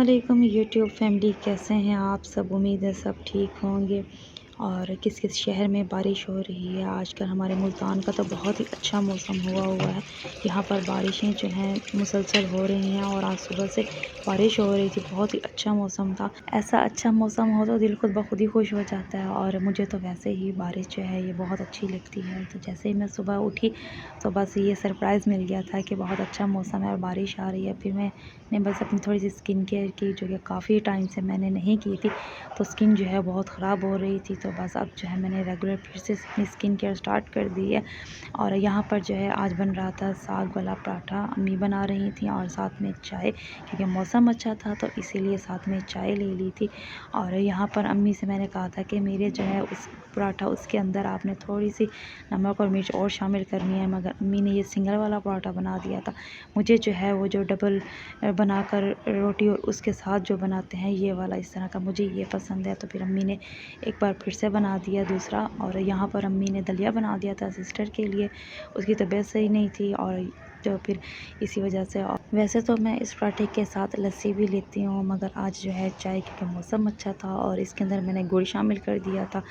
अस्सलामुअलैकुम YouTube family, कैसे हैं आप सब। उम्मीद है सब ठीक होंगे। और किस किस शहर में बारिश हो रही है आजकल। हमारे मुल्तान का तो बहुत ही अच्छा मौसम हुआ है। यहाँ पर बारिशें जो हैं मुसलसल हो रही हैं और आज सुबह से बारिश हो रही थी। बहुत ही अच्छा मौसम था। ऐसा अच्छा मौसम हो तो दिल खुद ब खुद ही खुश हो जाता है। और मुझे तो वैसे ही बारिश जो है ये बहुत अच्छी लगती है। तो जैसे ही मैं सुबह उठी तो बस ये सरप्राइज़ मिल गया था कि बहुत अच्छा मौसम है और बारिश आ रही है। फिर मैंने बस अपनी थोड़ी सी स्किन केयर की, जो कि काफ़ी टाइम से मैंने नहीं की थी। तो स्किन जो है बहुत ख़राब हो रही थी। तो बस अब जो है मैंने रेगुलर फिर से अपनी स्किन केयर स्टार्ट कर दी है। और यहाँ पर जो है आज बन रहा था साग वाला पराठा, अम्मी बना रही थी, और साथ में चाय, क्योंकि मौसम अच्छा था तो इसीलिए साथ में चाय ले ली थी। और यहाँ पर अम्मी से मैंने कहा था कि मेरे जो है उस पराठा उसके अंदर आपने थोड़ी सी नमक और मिर्च और शामिल करनी है, मगर अम्मी ने ये सिंगल वाला पराठा बना दिया था। मुझे जो है वो जो डबल बनाकर रोटी और उसके साथ जो बनाते हैं ये वाला, इस तरह का मुझे ये पसंद है। तो फिर अम्मी ने एक बार फिर से बना दिया दूसरा। और यहाँ पर अम्मी ने दलिया बना दिया था सिस्टर के लिए, उसकी तबीयत सही नहीं थी। और तो फिर इसी वजह से, वैसे तो मैं इस पराठे के साथ लस्सी भी लेती हूँ, मगर आज जो है चाय, क्योंकि मौसम अच्छा था और इसके अंदर मैंने गुड़ शामिल कर दिया था।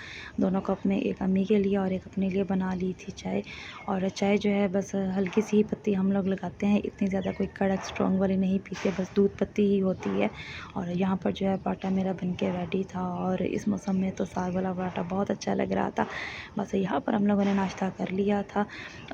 दोनों कप में एक अम्मी के लिए और एक अपने लिए बना ली थी चाय। और चाय जो है बस हल्की सी ही पत्ती हम लोग लगाते हैं, इतनी ज़्यादा कोई कड़क स्ट्रॉन्ग वाली नहीं पीते, बस दूध पत्ती ही होती है। और यहाँ पर जो है पराठा मेरा बन के रेडी था। और इस मौसम में तो साग वाला पराठा बहुत अच्छा लग रहा था। बस यहाँ पर हम लोगों ने नाश्ता कर लिया था।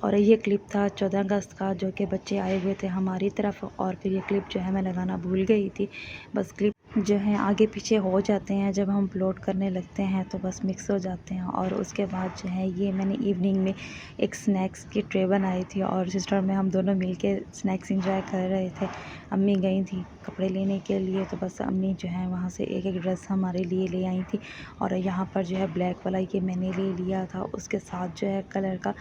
और ये क्लिप था 14 अगस्त का, जो कि बच्चे आए हुए थे हमारी तरफ। और फिर ये क्लिप जो है मैं लगाना भूल गई थी। बस क्लिप जो है आगे पीछे हो जाते हैं, जब हम अपलोड करने लगते हैं तो बस मिक्स हो जाते हैं। और उसके बाद जो है ये मैंने इवनिंग में एक स्नैक्स की ट्रे बनाई थी, और सिस्टर में हम दोनों मिलके स्नैक्स एंजॉय कर रहे थे। अम्मी गई थी कपड़े लेने के लिए, तो बस अम्मी जो है वहाँ से एक एक ड्रेस हमारे लिए ले आई थी। और यहाँ पर जो है ब्लैक वाला ये मैंने ले लिया था, उसके साथ जो है कलर का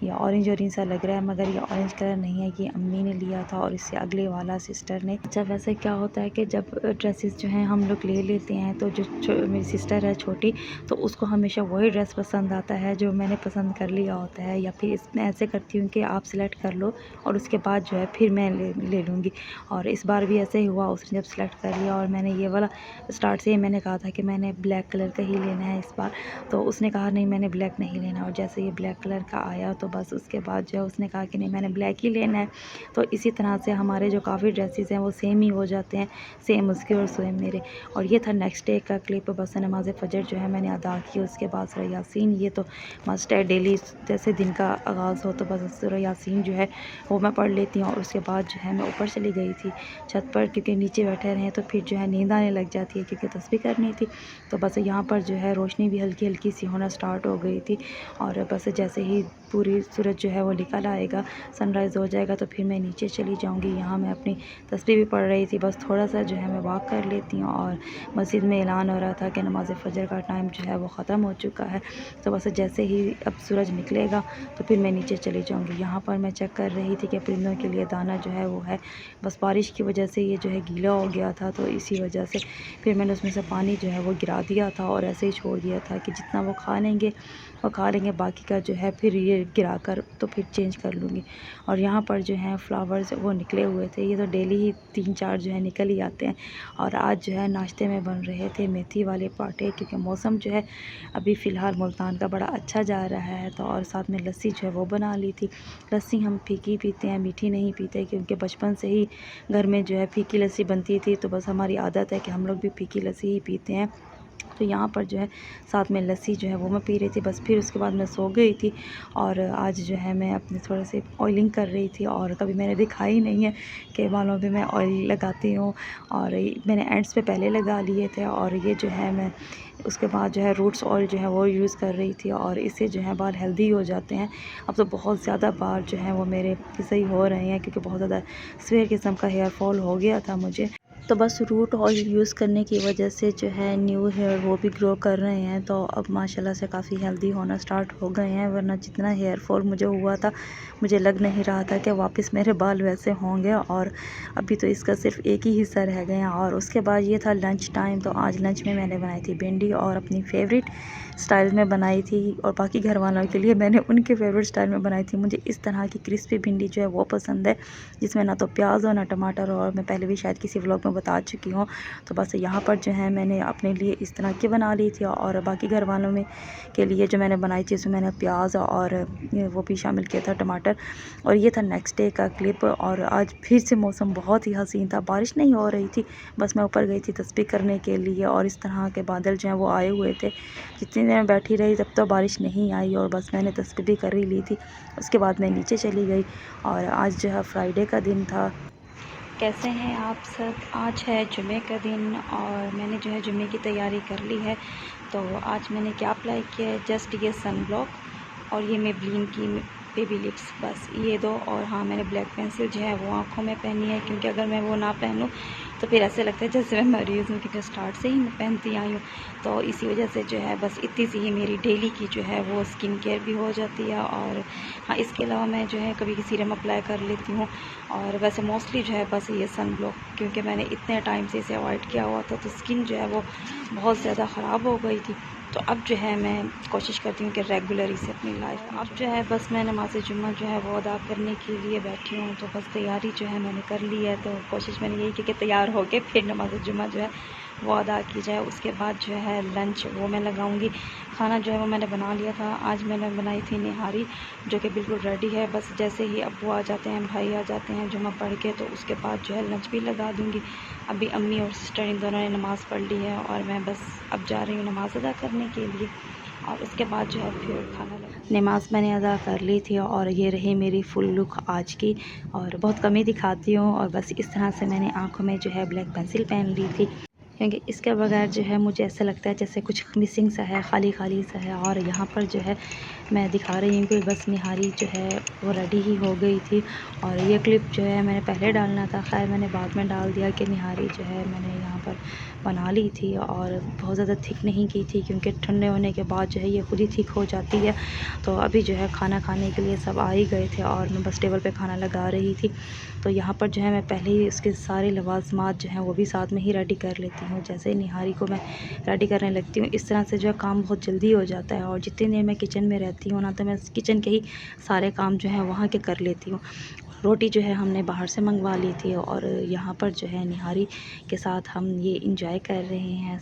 ये ऑरेंज ऑरेंज सा लग रहा है, मगर ये ऑरेंज कलर नहीं है, ये अम्मी ने लिया था और इससे अगले वाला सिस्टर ने। अच्छा, वैसे क्या होता है कि जब ड्रेसेस जो हैं हम लोग ले लेते हैं तो जो मेरी सिस्टर है छोटी, तो उसको हमेशा वही ड्रेस पसंद आता है जो मैंने पसंद कर लिया होता है। या फिर इसमें ऐसे करती हूँ कि आप सिलेक्ट कर लो और उसके बाद जो है फिर मैं ले लूँगी। और इस बार भी ऐसे ही हुआ, उसने जब सेलेक्ट कर लिया और मैंने ये वाला, स्टार्ट से ही मैंने कहा था कि मैंने ब्लैक कलर का ही लेना है इस बार, तो उसने कहा नहीं मैंने ब्लैक नहीं लेना। और जैसे ये ब्लैक कलर का आया तो बस उसके बाद जो है उसने कहा कि नहीं मैंने ब्लैक ही लेना है। तो इसी तरह से हमारे जो काफ़ी ड्रेसेस हैं वो सेम ही हो जाते हैं, सेम उसके और सेम मेरे। और ये था नेक्स्ट डे का क्लिप। बस नमाज़ फ़जर जो है मैंने अदा की, उसके बाद सूरह यासीन, ये तो मस्ट है डेली, जैसे दिन का आगाज़ हो तो बस सूरह यासीन जो है वो मैं पढ़ लेती हूँ। और उसके बाद जो है मैं ऊपर चली गई थी छत पर, क्योंकि नीचे बैठे रहे तो फिर जो है नींद आने लग जाती है, क्योंकि तस्बीह करनी थी। तो बस यहाँ पर जो है रोशनी भी हल्की हल्की सी होना स्टार्ट हो गई थी। और बस जैसे ही पूरी सूरज जो है वो निकल आएगा, सनराइज़ हो जाएगा, तो फिर मैं नीचे चली जाऊँगी। यहाँ मैं अपनी तस्बीह भी पढ़ रही थी, बस थोड़ा सा जो है मैं वॉक कर लेती हूँ। और मस्जिद में ऐलान हो रहा था कि नमाज़ फ़जर का टाइम जो है वो ख़त्म हो चुका है। तो बस जैसे ही अब सूरज निकलेगा तो फिर मैं नीचे चली जाऊँगी। यहाँ पर मैं चेक कर रही थी कि परिंदों के लिए दाना जो है वो है, बस बारिश की वजह से ये जो है गीला हो गया था, तो इसी वजह से फिर मैंने उसमें से पानी जो है वो गिरा दिया था और ऐसे ही छोड़ दिया था कि जितना वो खा लेंगे वो खा लेंगे, बाकी का जो है फिर ये गिरा कर तो फिर चेंज कर लूँगी। और यहाँ पर जो है फ्लावर्स वो निकले हुए थे, ये तो डेली ही 3-4 जो है निकल ही आते हैं। और आज जो है नाश्ते में बन रहे थे मेथी वाले पराठे, क्योंकि मौसम जो है अभी फ़िलहाल मुल्तान का बड़ा अच्छा जा रहा है। तो और साथ में लस्सी जो है वो बना ली थी। लस्सी हम फीकी पीते हैं, मीठी नहीं पीते, क्योंकि बचपन से ही घर में जो है फीकी लस्सी बनती थी, तो बस हमारी आदत है कि हम लोग भी फीकी लस्सी ही पीते हैं। तो यहाँ पर जो है साथ में लस्सी जो है वो मैं पी रही थी। बस फिर उसके बाद मैं सो गई थी। और आज जो है मैं अपने थोड़े से ऑयलिंग कर रही थी, और कभी मैंने दिखा ही नहीं है कि बालों पे मैं ऑयल लगाती हूँ। और मैंने एंड्स पे पहले लगा लिए थे, और ये जो है मैं उसके बाद जो है रूट्स ऑयल जो है वो यूज़ कर रही थी, और इससे जो है बाल हेल्दी हो जाते हैं। अब तो बहुत ज़्यादा बाल जो हैं वो मेरे सही हो रहे हैं, क्योंकि बहुत ज़्यादा स्वेयर किस्म का हेयर फॉल हो गया था मुझे। तो बस रूट ऑयल यूज़ करने की वजह से जो है न्यू हेयर वो भी ग्रो कर रहे हैं, तो अब माशाल्लाह से काफ़ी हेल्दी होना स्टार्ट हो गए हैं। वरना जितना हेयर फॉल मुझे हुआ था, मुझे लग नहीं रहा था कि वापस मेरे बाल वैसे होंगे। और अभी तो इसका सिर्फ एक ही हिस्सा रह गया। और उसके बाद ये था लंच टाइम। तो आज लंच में मैंने बनाई थी भिंडी, और अपनी फेवरेट स्टाइल में बनाई थी, और बाकी घर वालों के लिए मैंने उनके फेवरेट स्टाइल में बनाई थी। मुझे इस तरह की क्रिस्पी भिंडी जो है वो पसंद है, जिसमें ना तो प्याज हो ना टमाटर हो। और मैं पहले भी शायद किसी व्लॉग में बता चुकी हूँ। तो बस यहाँ पर जो है मैंने अपने लिए इस तरह की बना ली थी, और बाकी घर वालों में के लिए जो मैंने बनाई थी उसमें मैंने प्याज और वो भी शामिल किया था, टमाटर। और ये था नेक्स्ट डे का क्लिप। और आज फिर से मौसम बहुत ही हसीन था, बारिश नहीं हो रही थी, बस मैं ऊपर गई थी तस्बीह करने के लिए, और इस तरह के बादल जो हैं वो आए हुए थे। जितनी देर मैं बैठी रही तब तो बारिश नहीं आई, और बस मैंने तस्बीह भी कर ही ली थी। उसके बाद मैं नीचे चली गई, और आज जो है फ्राइडे का दिन था। कैसे हैं आप सब? आज है जुमे का दिन, और मैंने जो है जुमे की तैयारी कर ली है। तो आज मैंने क्या अप्लाई किया है, जस्ट ये सन ब्लॉक और ये मेबलिन की बेबी लिप्स, बस ये दो। और हाँ, मैंने ब्लैक पेंसिल जो है वो आँखों में पहनी है, क्योंकि अगर मैं वो ना पहनूँ तो फिर ऐसे लगता है जैसे मैं मरीज़ हूँ, क्योंकि स्टार्ट से ही मैं पहनती आई हूँ। तो इसी वजह से जो है बस इतनी सी ही मेरी डेली की जो है वो स्किन केयर भी हो जाती है। और हाँ, इसके अलावा मैं जो है कभी सीरम अप्लाई कर लेती हूँ, और वैसे मोस्टली जो है बस ये सन ब्लॉक, क्योंकि मैंने इतने टाइम से इसे अवॉइड किया हुआ था, तो स्किन जो है वो बहुत ज़्यादा ख़राब हो गई थी। तो अब जो है मैं कोशिश करती हूँ कि रेगुलर इसे अपनी लाइफ। अब जो है बस मैं नमाज़ जुम्मा जो है वो अदा करने के लिए बैठी हूँ। तो बस तैयारी जो है मैंने कर ली है, तो कोशिश मैंने यही की कि तैयार हो के फिर नमाज़ जुम्मा जो है वो अदा की जाए। उसके बाद जो है लंच वो मैं लगाऊंगी। खाना जो है वो मैंने बना लिया था। आज मैंने बनाई थी निहारी, जो कि बिल्कुल रेडी है। बस जैसे ही अब्बू आ जाते हैं, भाई आ जाते हैं जुम्मा पढ़ के, तो उसके बाद जो है लंच भी लगा दूँगी। अभी अम्मी और सिस्टर इन दोनों ने नमाज़ पढ़ ली है, और मैं बस अब जा रही हूँ नमाज़ अदा करने के लिए, और उसके बाद जो है फिर खाना लगा। नमाज़ मैंने अदा कर ली थी, और ये रही मेरी फुल लुक आज की। और बहुत कम ही दिखाती हूँ, और बस इस तरह से मैंने आँखों में जो है ब्लैक पेंसिल पहन ली थी, क्योंकि इसके बगैर जो है मुझे ऐसा लगता है जैसे कुछ मिसिंग सा है, खाली खाली सा है। और यहाँ पर जो है मैं दिखा रही हूँ कि बस निहारी जो है वो रेडी ही हो गई थी। और ये क्लिप जो है मैंने पहले डालना था, खैर मैंने बाद में डाल दिया कि निहारी जो है मैंने यहाँ पर बना ली थी, और बहुत ज़्यादा थिक नहीं की थी, क्योंकि ठंडे होने के बाद जो है ये खुद ही थिक हो जाती है। तो अभी जो है खाना खाने के लिए सब आ ही गए थे, और मैं बस टेबल पे खाना लगा रही थी। तो यहाँ पर जो है मैं पहले ही उसके सारे लवाज़मात जो हैं वो भी साथ में ही रेडी कर लेती हूँ। जैसे ही निहारी को मैं रेडी करने लगती हूँ, इस तरह से जो है काम बहुत जल्दी हो जाता है। और जितनी देर मैं किचन में रहती हूँ ना, तो मैं किचन के ही सारे काम जो है वहाँ के कर लेती हूँ। रोटी जो है हमने बाहर से मंगवा ली थी, और यहाँ पर जो है निहारी के साथ हम ये इंजॉय कर रहे हैं।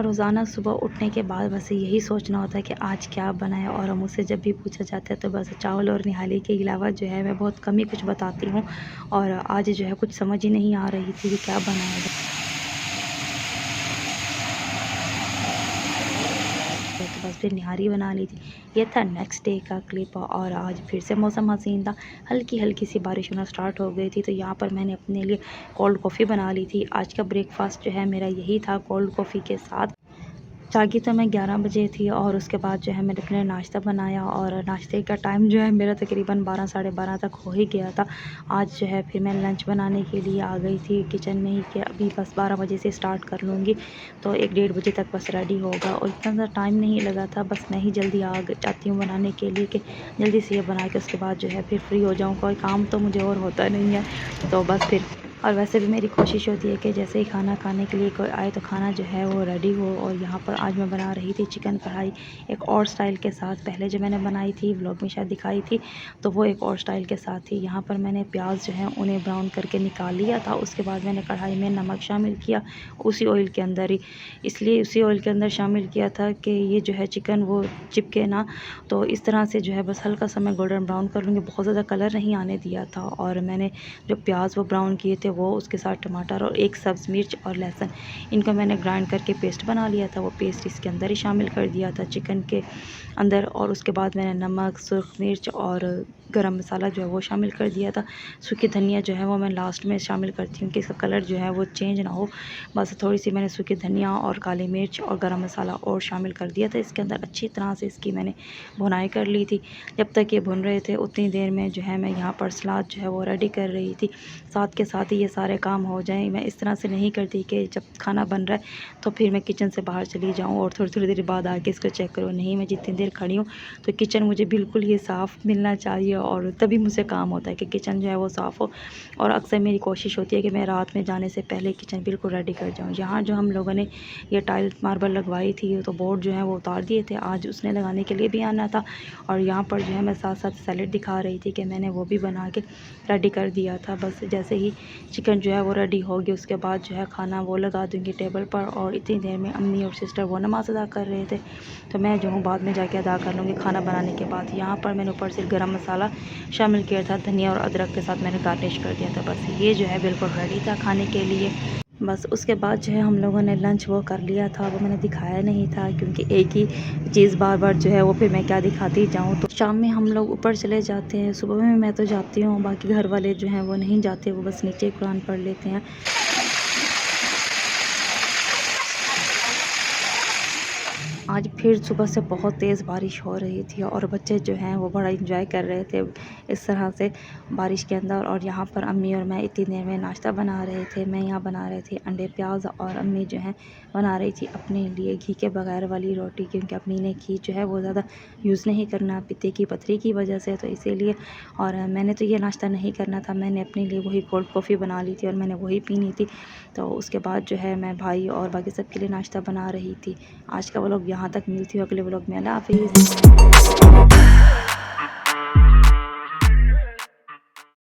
रोज़ाना सुबह उठने के बाद बस यही सोचना होता है कि आज क्या बनाएं। और मुझसे जब भी पूछा जाता है तो बस चावल और निहारी के अलावा जो है मैं बहुत कम ही कुछ बताती हूँ। और आज जो है कुछ समझ ही नहीं आ रही थी कि क्या बनाया जाए। तो बस फिर निहारी बना ली थी। ये था नेक्स्ट डे का क्लिप, और आज फिर से मौसम हसीन था, हल्की हल्की सी बारिश होना स्टार्ट हो गई थी। तो यहाँ पर मैंने अपने लिए कोल्ड कॉफ़ी बना ली थी। आज का ब्रेकफास्ट जो है मेरा यही था, कोल्ड कॉफ़ी के साथ। जागी तो मैं 11 बजे थी, और उसके बाद जो है मैंने अपने नाश्ता बनाया, और नाश्ते का टाइम जो है मेरा तकरीबन 12 साढ़े 12 तक हो ही गया था। आज जो है फिर मैं लंच बनाने के लिए आ गई थी किचन में ही, कि अभी बस 12 बजे से स्टार्ट कर लूँगी, तो 1 डेढ़ बजे तक बस रेडी होगा। और इतना ज़्यादा टाइम नहीं लगा था, बस मैं ही जल्दी आ जाती हूँ बनाने के लिए, कि जल्दी से ये बना के उसके बाद जो है फिर फ्री हो जाऊँ। कोई काम तो मुझे और होता नहीं है, तो बस फिर। और वैसे भी मेरी कोशिश होती है कि जैसे ही खाना खाने के लिए कोई आए तो खाना जो है वो रेडी हो। और यहाँ पर आज मैं बना रही थी चिकन कढ़ाई, एक और स्टाइल के साथ। पहले जो मैंने बनाई थी व्लॉग में शायद दिखाई थी, तो वो एक और स्टाइल के साथ थी। यहाँ पर मैंने प्याज जो है उन्हें ब्राउन करके निकाल लिया था। उसके बाद मैंने कढ़ाई में नमक शामिल किया, उसी ऑयल के अंदर ही, इसलिए उसी ऑयल के अंदर शामिल किया था कि ये जो है चिकन वो चिपके ना। तो इस तरह से जो है बस हल्का सा मैं गोल्डन ब्राउन कर लूँगी, बहुत ज़्यादा कलर नहीं आने दिया था। और मैंने जो प्याज वो ब्राउन किए थे वो, उसके साथ टमाटर और एक सब्ज़ मिर्च और लहसुन, इनको मैंने ग्राइंड करके पेस्ट बना लिया था। वो पेस्ट इसके अंदर ही शामिल कर दिया था चिकन के अंदर। और उसके बाद मैंने नमक, सुर्ख मिर्च और गरम मसाला जो है वो शामिल कर दिया था। सूखी धनिया जो है वो मैं लास्ट में शामिल करती हूँ कि इसका कलर जो है वो चेंज ना हो। बस थोड़ी सी मैंने सूखी धनिया और काली मिर्च और गरम मसाला और शामिल कर दिया था इसके अंदर। अच्छी तरह से इसकी मैंने भुनाई कर ली थी। जब तक ये भुन रहे थे उतनी देर में जो है मैं यहाँ पर सलाद जो है वो रेडी कर रही थी। साथ के साथ ही ये सारे काम हो जाएँ। मैं इस तरह से नहीं करती कि जब खाना बन रहा है तो फिर मैं किचन से बाहर चली जाऊँ और थोड़ी थोड़ी देर बाद आके इसको चेक करूँ। नहीं, मैं जितनी देर खड़ी हूँ तो किचन मुझे बिल्कुल ही साफ़ मिलना चाहिए, और तभी मुझसे काम होता है कि किचन जो है वो साफ़ हो। और अक्सर मेरी कोशिश होती है कि मैं रात में जाने से पहले किचन बिल्कुल रेडी कर जाऊँ। यहाँ जो हम लोगों ने ये टाइल मार्बल लगवाई थी तो बोर्ड जो है वो उतार दिए थे, आज उसने लगाने के लिए भी आना था। और यहाँ पर जो है मैं साथ साथ सैलेड दिखा रही थी कि मैंने वो भी बना के रेडी कर दिया था। बस जैसे ही चिकन जो है वो रेडी हो गया। उसके बाद जो है खाना वो लगा दूँगी टेबल पर। और इतनी देर में अम्मी और सिस्टर वो नमाज़ अदा कर रहे थे, तो मैं जो हूँ बाद में जाके अदा कर लूँगी खाना बनाने के बाद। यहाँ पर मैंने ऊपर से गरम मसाला शामिल किया था, धनिया और अदरक के साथ मैंने गार्निश कर दिया था। बस ये जो है बिल्कुल रेडी था खाने के लिए। बस उसके बाद जो है हम लोगों ने लंच वो कर लिया था, वो मैंने दिखाया नहीं था क्योंकि एक ही चीज़ बार बार जो है वो फिर मैं क्या दिखाती जाऊँ। तो शाम में हम लोग ऊपर चले जाते हैं, सुबह में मैं तो जाती हूँ, बाकी घर वाले जो हैं वो नहीं जाते, वो बस नीचे कुरान पढ़ लेते हैं। आज फिर सुबह से बहुत तेज़ बारिश हो रही थी और बच्चे जो हैं वो बड़ा इंजॉय कर रहे थे इस तरह से बारिश के अंदर। और यहाँ पर अम्मी और मैं इतनी देर में नाश्ता बना रहे थे। मैं यहाँ बना रही थी अंडे प्याज और अम्मी जो है बना रही थी अपने लिए घी के बगैर वाली रोटी, क्योंकि अम्मी ने घी जो है वो ज़्यादा यूज़ नहीं करना पित्ते की पथरी की वजह से, तो इसीलिए। और मैंने तो ये नाश्ता नहीं करना था, मैंने अपने लिए वही कोल्ड कॉफ़ी बना ली थी और मैंने वही पीनी थी। तो उसके बाद जो है मैं भाई और बाकी सब के लिए नाश्ता बना रही थी। आज का व्लॉग यहाँ तक, मिलती हूँ अगले व्लॉग में। अल्लाह हाफ़िज़।